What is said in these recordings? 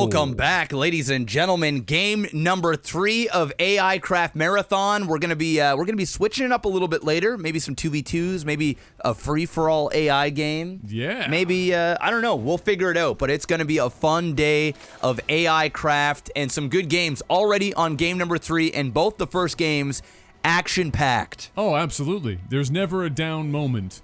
Welcome back, ladies and gentlemen. Game number 3 of AI Craft Marathon. We're gonna be switching it up a little bit later. Maybe some 2v2s, maybe a free-for-all AI game. Yeah. Maybe I don't know. We'll figure it out. But it's gonna be a fun day of AI Craft and some good games already on game number 3, and both the first games action-packed. Oh, absolutely. There's never a down moment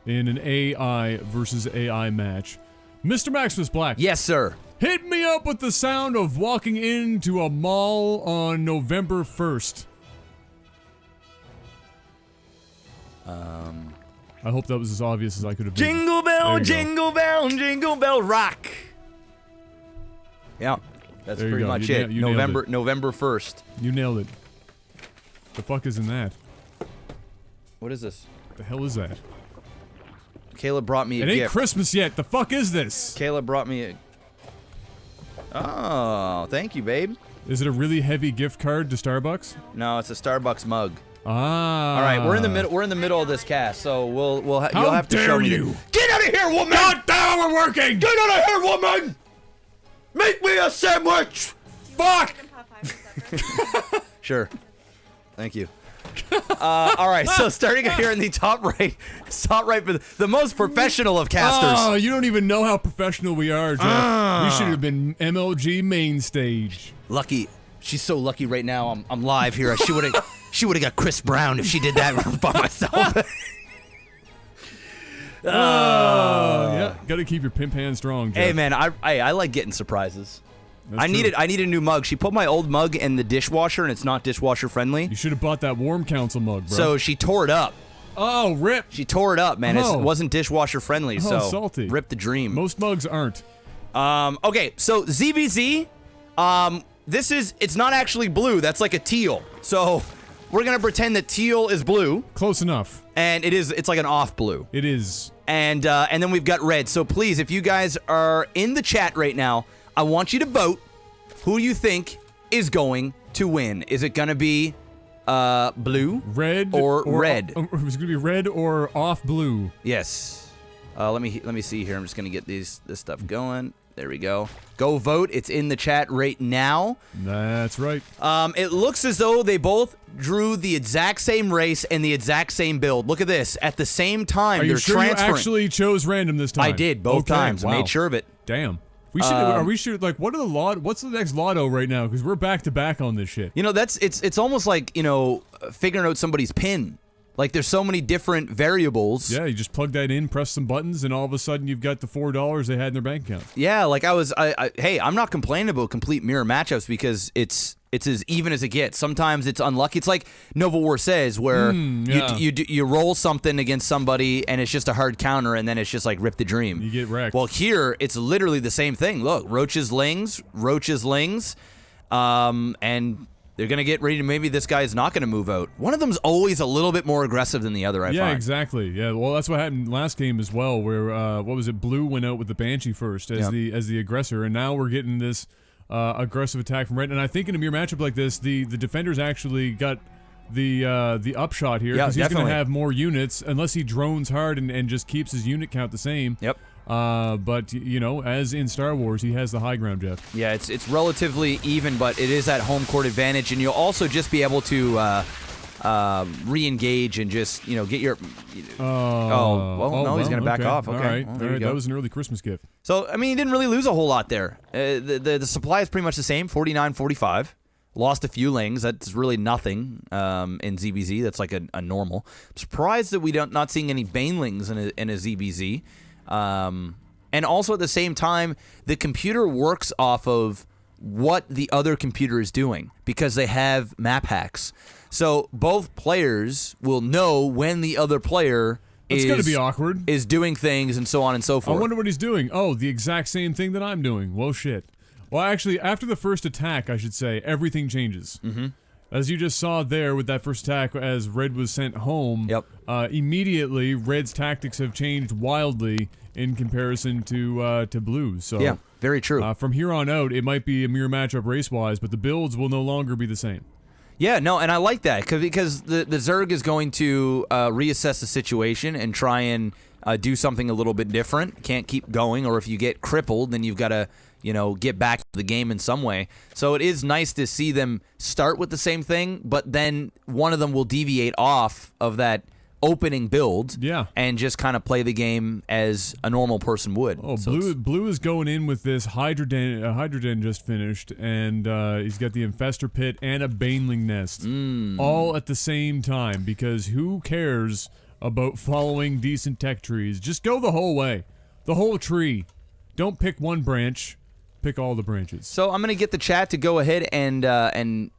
in an AI versus AI match. Mr. MaximusBlack. Yes, sir. Hit me up with the sound of walking into a mall on November 1st. I hope that was as obvious as I could have been. Jingle bell, jingle bell, jingle bell rock. Yeah, that's There you pretty go. much You it. nailed it. November 1st. You nailed it. The fuck is in that? What is this? The hell is that? Caleb brought me a It ain't gift. Christmas yet. The fuck is this? Caleb brought me a... Oh, thank you, babe. Is it a really heavy gift card to Starbucks? No, it's a Starbucks mug. Ah. All right, we're in the middle. We're in the middle of this cast, so you'll have to dare show me. you? Get out of here, woman! God damn, we're working! Get out of here, woman! Make me a sandwich. Fuck! Sure. Thank you. All right, so starting here in the top right, for the most professional of casters. Oh, you don't even know how professional we are, Jeff. We should have been MLG main stage. Lucky, she's so lucky right now. I'm live here. She would have got Chris Brown if she did that by myself. Yeah, gotta keep your pimp hand strong, Jeff. Hey man, I like getting surprises. That's I true. need a new mug. She put my old mug in the dishwasher, and it's not dishwasher friendly. You should have bought that Warm Council mug, bro. So she tore it up. Oh, rip. She tore it up, man. Oh. It wasn't dishwasher friendly, so salty. Rip the dream. Most mugs aren't. Okay, so ZBZ, it's not actually blue. That's like a teal. So we're gonna pretend that teal is blue, Close enough. and it's like an off blue. It is. And then we've got red. So please, if you guys are in the chat right now, I want you to vote who you think is going to win. Is it gonna be blue, Red or red? It was gonna be red or off blue. Yes. Let me see here. I'm just gonna get this stuff going. There we go. Go vote. It's in the chat right now. That's right. It looks as though they both drew the exact same race and the exact same build. Look at this. At the same time, Are you they're sure transferring. you actually chose random this time? I did both Okay, times. Wow. I made sure of it. Damn. We should. Are we sure? Like, what are the what's the next lotto right now? Because we're back to back on this shit. You know, it's almost like, figuring out somebody's pin. Like, there's so many different variables. Yeah, you just plug that in, press some buttons, and all of a sudden you've got the $4 they had in their bank account. Yeah, like hey, I'm not complaining about complete mirror matchups because it's as even as it gets. Sometimes it's unlucky. It's like Novawar says, where yeah. you roll something against somebody and it's just a hard counter, and then it's just like rip the dream. You get wrecked. Well, here it's literally the same thing. Look, roaches lings, and they're gonna get ready to. Maybe this guy is not gonna move out. One of them's always a little bit more aggressive than the other. I Yeah, find. exactly. Yeah, well, that's what happened last game as well, where what was it? Blue went out with the Banshee first as the aggressor, and now we're getting this aggressive attack from red. And I think in a mirror matchup like this, the defender's actually got the upshot here because he's going to have more units unless he drones hard and just keeps his unit count the same. Yep. But as in Star Wars, he has the high ground, Jeff. Yeah, it's relatively even, but it is that home court advantage, and you'll also just be able to re-engage and just get your. He's gonna back off. Okay, all right, well, there you go. That was an early Christmas gift. So I mean, he didn't really lose a whole lot there. The supply is pretty much the same, 49-45. Lost a few lings. That's really nothing in ZBZ. That's like a normal. I'm surprised that we not seeing any banelings in a ZBZ. And also at the same time, the computer works off of what the other computer is doing because they have map hacks. So both players will know when the other player It's going to be awkward. is doing things and so on and so forth. I wonder what he's doing. Oh, the exact same thing that I'm doing. Well, shit. Well, actually, after the first attack, I should say, everything changes. Mm-hmm. As you just saw there with that first attack, as Red was sent home, immediately Red's tactics have changed wildly in comparison to Blue. So yeah, very true. From here on out, it might be a mirror matchup race-wise, but the builds will no longer be the same. Yeah, no, and I like that because the Zerg is going to reassess the situation and try and do something a little bit different. Can't keep going, or if you get crippled, then you've got to, get back to the game in some way. So it is nice to see them start with the same thing, but then one of them will deviate off of that opening build, and just kind of play the game as a normal person would. Oh, so Blue is going in with this Hydroden just finished, and he's got the Infestor Pit and a Baneling Nest, all at the same time, because who cares about following decent tech trees? Just go the whole way, the whole tree. Don't pick one branch, pick all the branches. So I'm gonna get the chat to go ahead and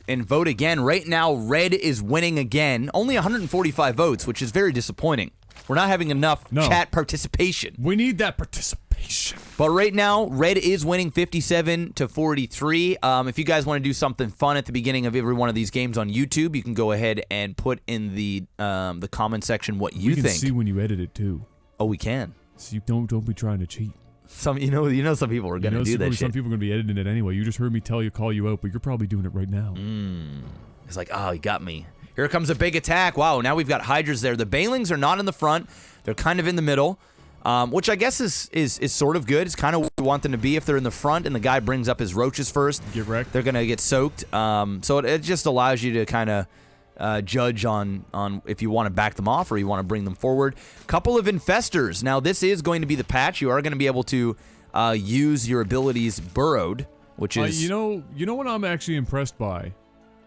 vote again. Right now, Red is winning again. Only 145 votes, which is very disappointing. We're not having enough chat participation. We need that participation. But right now, Red is winning 57-43. If you guys want to do something fun at the beginning of every one of these games on YouTube, you can go ahead and put in the comment section what you think. We can see when you edit it too. Oh, we can. So you don't be trying to cheat. Some some people are gonna do that shit. Some people are gonna be editing it anyway. You just heard me call you out, but you're probably doing it right now. It's like, oh, he got me. Here comes a big attack. Wow, now we've got Hydras there. The Banelings are not in the front. They're kind of in the middle, which I guess is sort of good. It's kind of what we want them to be. If they're in the front and the guy brings up his roaches first, get wrecked. They're gonna get soaked. So it just allows you to kind of judge on if you want to back them off or you want to bring them forward. Couple of infestors. Now this is going to be the patch. You are going to be able to use your abilities burrowed, which is you know what I'm actually impressed by.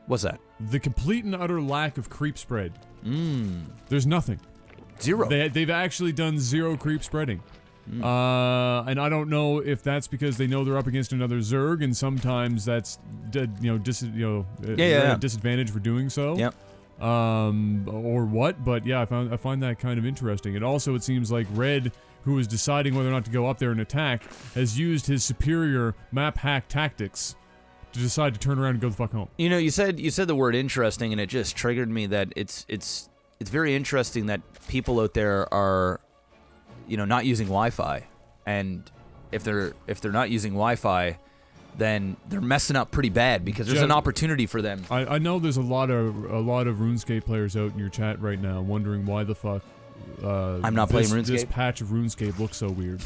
What's that? The complete and utter lack of creep spread. There's nothing. Zero. They've actually done zero creep spreading. And I don't know if that's because they know they're up against another Zerg, and sometimes that's disadvantage for doing so. Yep. Or what? But yeah, I find that kind of interesting. And also, it seems like Red, who is deciding whether or not to go up there and attack, has used his superior map hack tactics to decide to turn around and go the fuck home. You said the word interesting, and it just triggered me that it's very interesting that people out there are, not using Wi-Fi, and if they're not using Wi-Fi, then they're messing up pretty bad because there's an opportunity for them. I know there's a lot of RuneScape players out in your chat right now wondering why the fuck I'm not playing RuneScape. This patch of RuneScape looks so weird.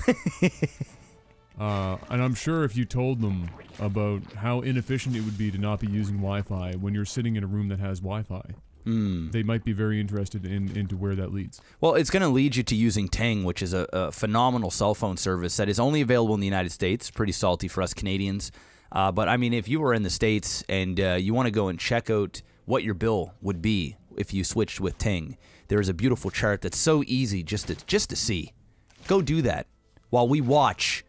And I'm sure if you told them about how inefficient it would be to not be using Wi-Fi when you're sitting in a room that has Wi-Fi, they might be very interested into where that leads. Well, it's going to lead you to using Ting, which is a phenomenal cell phone service that is only available in the United States. Pretty salty for us Canadians. But, I mean, if you were in the States and you want to go and check out what your bill would be if you switched with Ting, there is a beautiful chart that's so easy just to see. Go do that while we watch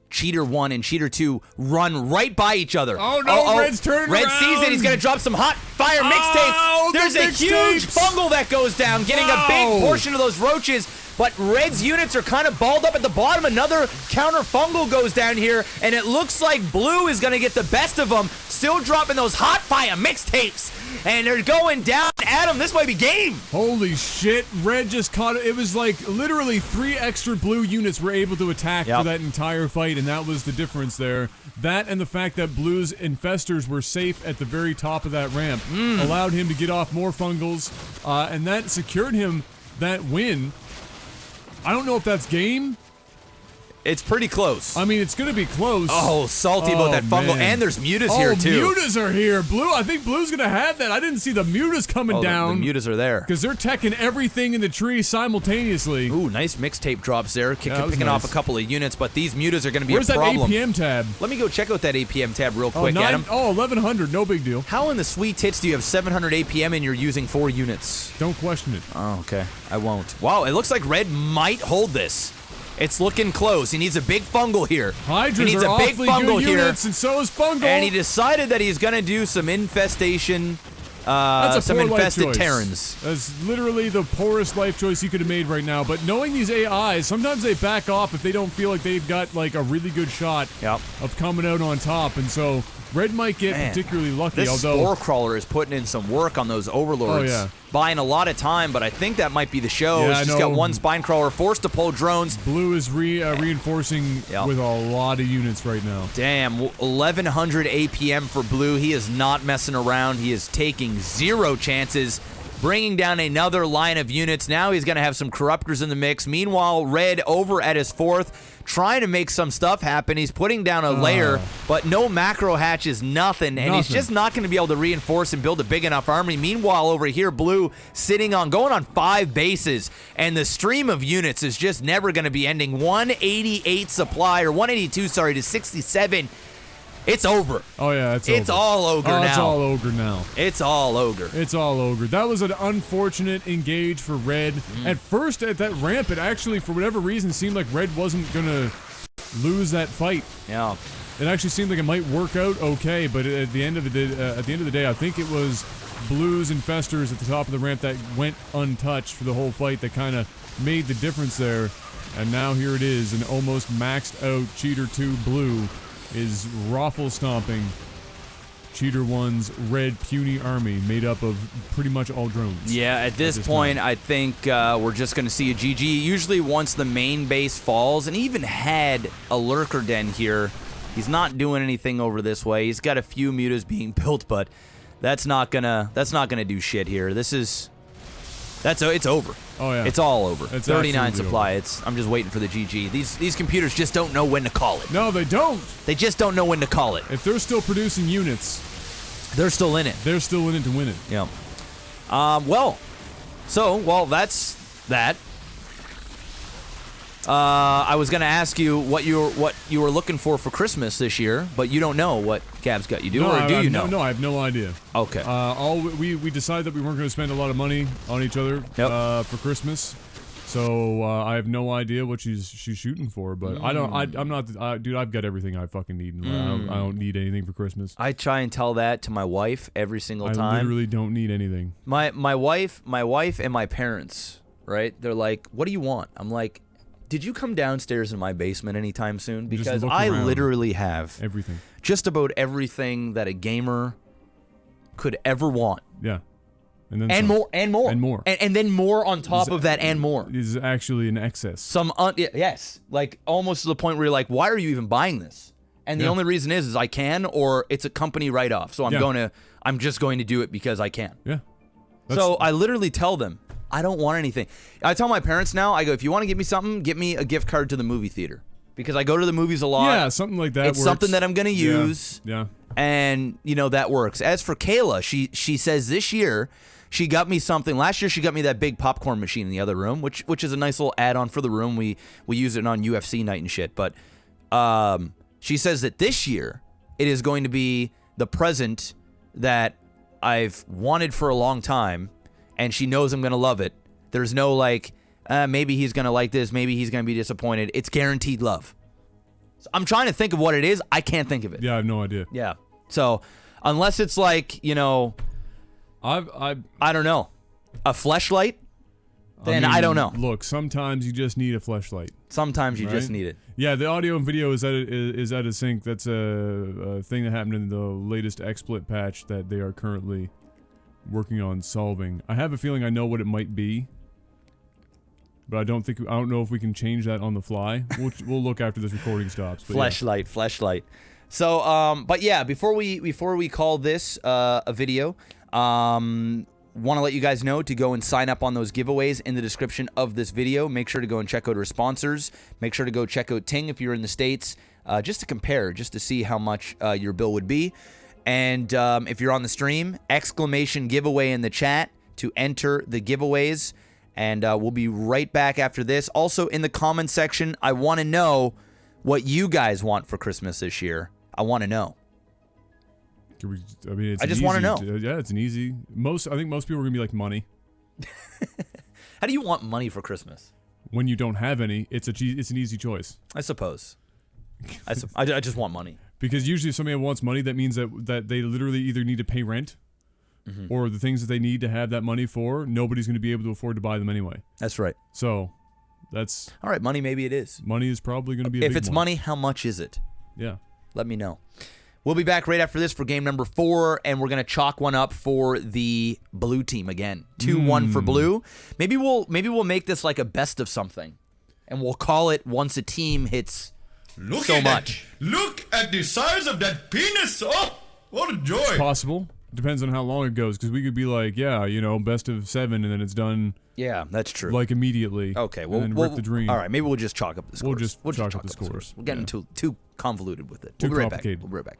Cheater 1 and Cheater 2 run right by each other. Oh no, Red's turning Red around. sees it. He's going to drop some hot fire mixtapes. There's a huge fungal that goes down, getting a big portion of those roaches. But Red's units are kind of balled up at the bottom. Another counter fungal goes down here, and it looks like Blue is going to get the best of them. Still dropping those hot fire mixtapes. And they're going down. Adam, this might be game. Holy shit. Red just caught it. It was like literally 3 extra Blue units were able to attack for that entire fight, and that was the difference there. That and the fact that Blue's infestors were safe at the very top of that ramp allowed him to get off more fungals, and that secured him that win. I don't know if that's game. It's pretty close. I mean, it's going to be close. Oh, salty about that fungal. Man. And there's mutas here, too. Mutas are here. Blue, I think Blue's going to have that. I didn't see the mutas coming down. The mutas are there. Because they're teching everything in the tree simultaneously. Ooh, nice mixtape drops there. Picking off a couple of units, but these mutas are going to be a problem. Where's that APM tab? Let me go check out that APM tab real quick, Adam. Oh, 1100. No big deal. How in the sweet tits do you have 700 APM and you're using 4 units? Don't question it. Oh, okay. I won't. Wow, it looks like Red might hold this. It's looking close. He needs a big fungal here. Hydras he needs are a big fungal good here, units, and so is fungal. And he decided that he's going to do some infestation, some infested Terrans. That's literally the poorest life choice you could have made right now. But knowing these AIs, sometimes they back off if they don't feel like they've got like a really good shot of coming out on top, and so Red might get particularly lucky. This Spore Crawler is putting in some work on those Overlords. Oh, yeah. Buying a lot of time, but I think that might be the show. Yeah, It's just got one Spine Crawler forced to pull drones. Blue is reinforcing with a lot of units right now. Damn, 1100 APM for Blue. He is not messing around. He is taking 0 chances. bringing down another line of units. Now he's going to have some corruptors in the mix. Meanwhile, Red over at his 4th, trying to make some stuff happen. He's putting down a layer, but no macro hatches, nothing. And he's just not going to be able to reinforce and build a big enough army. Meanwhile, over here, Blue going on 5 bases. And the stream of units is just never going to be ending. 188 supply, or 182, sorry, to 67. It's over. Oh, yeah, it's all ogre now. It's all ogre now. It's all ogre. It's all ogre. That was an unfortunate engage for Red. At first, at that ramp, it actually, for whatever reason, seemed like Red wasn't going to lose that fight. Yeah. It actually seemed like it might work out okay, but at the end of the day, I think it was Blues Infestors at the top of the ramp that went untouched for the whole fight that kind of made the difference there. And now here it is, an almost maxed out Cheater 2 Blue is raffle stomping Cheater 1's red puny army made up of pretty much all drones. Yeah, at this point, I think we're just going to see a GG. Usually once the main base falls, and he even had a lurker den here. He's not doing anything over this way. He's got a few mutas being built, but that's not gonna do shit here. It's over. Oh yeah, it's all over. It's 39 supply. over. I'm just waiting for the GG. These computers just don't know when to call it. No, they don't. They just don't know when to call it. If they're still producing units, they're still in it. They're still in it to win it. Yeah. That's that. I was gonna ask you what you were looking for Christmas this year, but you don't know what Gab's got you do, or do you know? No, I have no idea. Okay. We decided that we weren't going to spend a lot of money on each other for Christmas, so I have no idea what she's shooting for. But I'm not. Dude, I've got everything I fucking need. I don't need anything for Christmas. I try and tell that to my wife every single time. I literally don't need anything. My wife and my parents, right? They're like, "What do you want?" I'm like, did you come downstairs in my basement anytime soon? Because I literally have everything. Just about everything that a gamer could ever want. Yeah. And then more. And then more on top of that and more. Is actually an excess. Yes. Like almost to the point where you're like, why are you even buying this? And the only reason is I can, or it's a company write-off. So I'm just going to do it because I can. Yeah. So I literally tell them, I don't want anything. I tell my parents now, I go, if you want to give me something, get me a gift card to the movie theater. Because I go to the movies a lot. Yeah, something like that It's works. something that I'm going to use. Yeah. And, that works. As for Kayla, she says this year, she got me something. Last year, she got me that big popcorn machine in the other room, which is a nice little add-on for the room. We use it on UFC night and shit. But she says that this year, it is going to be the present that I've wanted for a long time. And she knows I'm going to love it. There's no maybe he's going to like this, maybe he's going to be disappointed. It's guaranteed love. So I'm trying to think of what it is. I can't think of it. Yeah, I have no idea. Yeah. So unless it's I don't know, a fleshlight, then I don't know. Look, sometimes you just need a fleshlight. Sometimes you just need it. Yeah, the audio and video is out of sync. That's a thing that happened in the latest XSplit patch that they are currently working on solving. I have a feeling I know what it might be, but I don't know if we can change that on the fly. We'll look after this recording stops. But fleshlight. So, but yeah, before we call this a video, want to let you guys know to go and sign up on those giveaways in the description of this video. Make sure to go and check out our sponsors. Make sure to go check out Ting if you're in the States, just to compare, just to see how much your bill would be. And if you're on the stream, exclamation giveaway in the chat to enter the giveaways. And we'll be right back after this. Also, in the comment section, I want to know what you guys want for Christmas this year. I want to know. I just want to know. Yeah, it's an easy. I think most people are going to be like money. How do you want money for Christmas? When you don't have any, it's an easy choice. I suppose. I just want money. Because usually if somebody wants money, that means that they literally either need to pay rent or the things that they need to have that money for, nobody's going to be able to afford to buy them anyway. That's right. So, that's... All right, money maybe it is. Money is probably going to be a big If it's one. money, how much is it? Yeah. Let me know. We'll be back right after this for game number 4, and we're going to chalk one up for the blue team again. 2-1 for blue. Maybe we'll make this like a best of something, and we'll call it once a team hits... Look so at much. That. Look at the size of that penis. Oh, what a joy. It's possible. depends on how long it goes, because we could be like, yeah, you know, best of 7, and then it's done. Yeah, that's true. Like immediately. Okay, well, and then rip the dream. All right, maybe we'll just chalk up the scores. We'll just chalk up the scores. We're getting too convoluted with it. Too We'll be right back. complicated. We'll be right back.